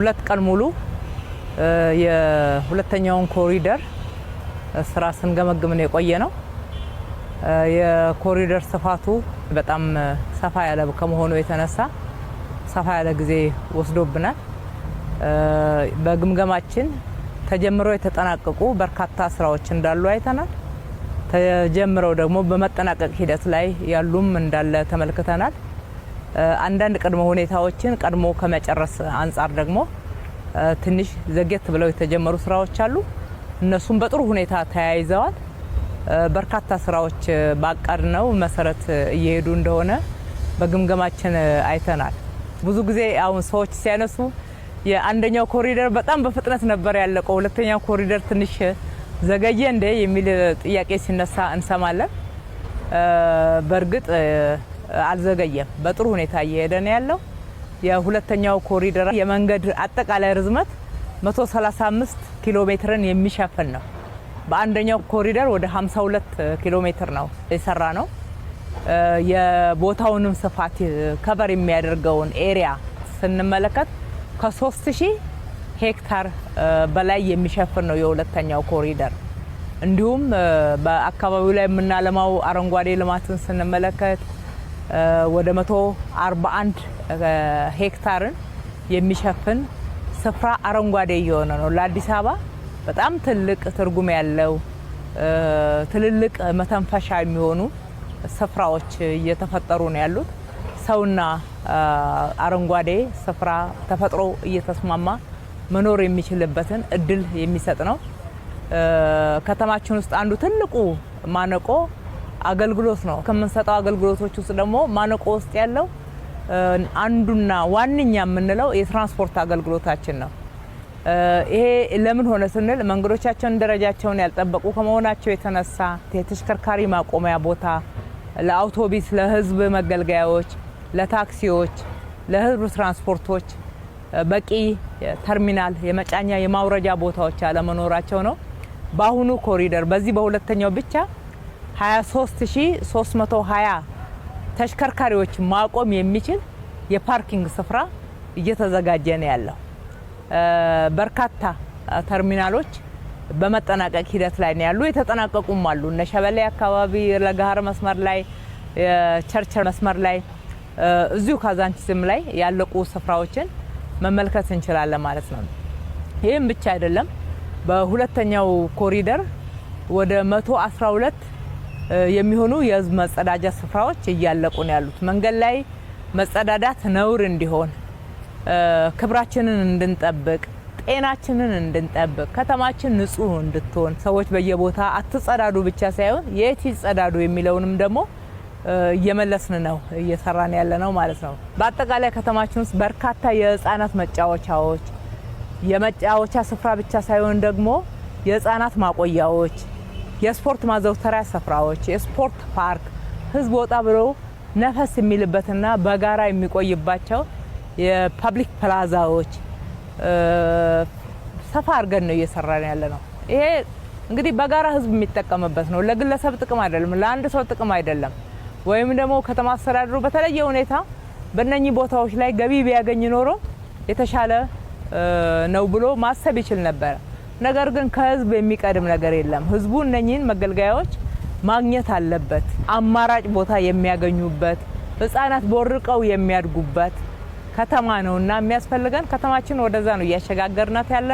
ሁለት ቀን ሙሉ የሁለተኛውን ኮሪደር ስራ ስንገመግም ነው የቆየ ነው። የኮሪደር ስፋቱ በጣም ሰፋ ያለ ከመሆኑ የተነሳ ሰፋ ያለ ጊዜ ወስዶብናል። በግምገማችን ተጀምረው የተጠናቀቁ በርካታ ስራዎች እንዳሉ አይተናል። ተጀምረው ደግሞ በመጠናቀቅ ሂደት ላይ ያሉም እንዳለ ተመልክተናል። አንዳንድ ቅድመ ሁኔታዎችን ቀድሞ ከመጨረስ አንጻር ደግሞ ትንሽ ዘግየት ብለው የተጀመሩ ስራዎች አሉ። እነሱም በጥሩ ሁኔታ ተያይዘዋል። በርካታ ስራዎች ባቀድነው መሰረት እየሄዱ እንደሆነ በግምገማችን አይተናል። ብዙ ጊዜ አሁን ሰዎች ሲያነሱ የአንደኛው ኮሪደር በጣም በፍጥነት ነበር ያለቀው፣ ሁለተኛው ኮሪደር ትንሽ ዘገየ እንደ የሚል ጥያቄ ሲነሳ እንሰማለን። በእርግጥ አልዘገየም፣ በጥሩ ሁኔታ እየሄደ ነው ያለው። የሁለተኛው ኮሪደር የመንገድ አጠቃላይ ርዝመት 135 ኪሎ ሜትርን የሚሸፍን ነው። በአንደኛው ኮሪደር ወደ 52 ኪሎ ሜትር ነው የሰራ ነው። የቦታውንም ስፋት ከቨር የሚያደርገውን ኤሪያ ስንመለከት ከ3000 ሄክታር በላይ የሚሸፍን ነው የሁለተኛው ኮሪደር። እንዲሁም በአካባቢው ላይ የምናለማው አረንጓዴ ልማትን ስንመለከት ወደ 141 ሄክታርን የሚሸፍን ስፍራ አረንጓዴ እየሆነ ነው። ለአዲስ አበባ በጣም ትልቅ ትርጉም ያለው ትልልቅ መተንፈሻ የሚሆኑ ስፍራዎች እየተፈጠሩ ነው ያሉት። ሰውና አረንጓዴ ስፍራ ተፈጥሮ እየተስማማ መኖር የሚችልበትን እድል የሚሰጥ ነው። ከተማችን ውስጥ አንዱ ትልቁ ማነቆ አገልግሎት ነው። ከምንሰጠው አገልግሎቶች ውስጥ ደግሞ ማነቆ ውስጥ ያለው አንዱና ዋነኛ የምንለው የትራንስፖርት አገልግሎታችን ነው። ይሄ ለምን ሆነ ስንል መንገዶቻችን ደረጃቸውን ያልጠበቁ ከመሆናቸው የተነሳ የተሽከርካሪ ማቆሚያ ቦታ ለአውቶቡስ፣ ለህዝብ መገልገያዎች፣ ለታክሲዎች፣ ለህዝብ ትራንስፖርቶች በቂ ተርሚናል፣ የመጫኛ የማውረጃ ቦታዎች አለመኖራቸው ነው። በአሁኑ ኮሪደር በዚህ በሁለተኛው ብቻ 23320 ተሽከርካሪዎች ማቆም የሚችል የፓርኪንግ ስፍራ እየተዘጋጀ ነው ያለው። በርካታ ተርሚናሎች በመጠናቀቅ ሂደት ላይ ነው ያሉ፣ የተጠናቀቁም አሉ። እነ ሸበሌ አካባቢ፣ ለጋሃር መስመር ላይ፣ ቸርቸር መስመር ላይ፣ እዚሁ ካዛንቺስም ላይ ያለቁ ስፍራዎችን መመልከት እንችላለን ማለት ነው። ይህም ብቻ አይደለም። በሁለተኛው ኮሪደር ወደ 112 የሚሆኑ የህዝብ መጸዳጃ ስፍራዎች እያለቁ ነው ያሉት። መንገድ ላይ መጸዳዳት ነውር እንዲሆን፣ ክብራችንን እንድንጠብቅ፣ ጤናችንን እንድንጠብቅ፣ ከተማችን ንጹህ እንድትሆን፣ ሰዎች በየቦታ አትጸዳዱ ብቻ ሳይሆን የት ይጸዳዱ የሚለውንም ደግሞ እየመለስን ነው እየሰራን ያለ ነው ማለት ነው። በአጠቃላይ ከተማችን ውስጥ በርካታ የህፃናት መጫወቻዎች፣ የመጫወቻ ስፍራ ብቻ ሳይሆን ደግሞ የህፃናት ማቆያዎች፣ የስፖርት ማዘውተሪያ ስፍራዎች፣ የስፖርት ፓርክ፣ ህዝብ ወጣ ብሎ ነፈስ የሚልበትና በጋራ የሚቆይባቸው የፐብሊክ ፕላዛዎች ሰፋ አድርገን ነው እየሰራን ያለ ነው። ይሄ እንግዲህ በጋራ ህዝብ የሚጠቀምበት ነው። ለግለሰብ ጥቅም አይደለም፣ ለአንድ ሰው ጥቅም አይደለም። ወይም ደግሞ ከተማ አስተዳደሩ በተለየ ሁኔታ በእነኚህ ቦታዎች ላይ ገቢ ቢያገኝ ኖሮ የተሻለ ነው ብሎ ማሰብ ይችል ነበር። ነገር ግን ከህዝብ የሚቀድም ነገር የለም። ህዝቡ እነኚህን መገልገያዎች ማግኘት አለበት። አማራጭ ቦታ የሚያገኙበት፣ ህፃናት ቦርቀው የሚያድጉበት ከተማ ነውና የሚያስፈልገን ከተማችን ወደዛ ነው እያሸጋገርናት ያለ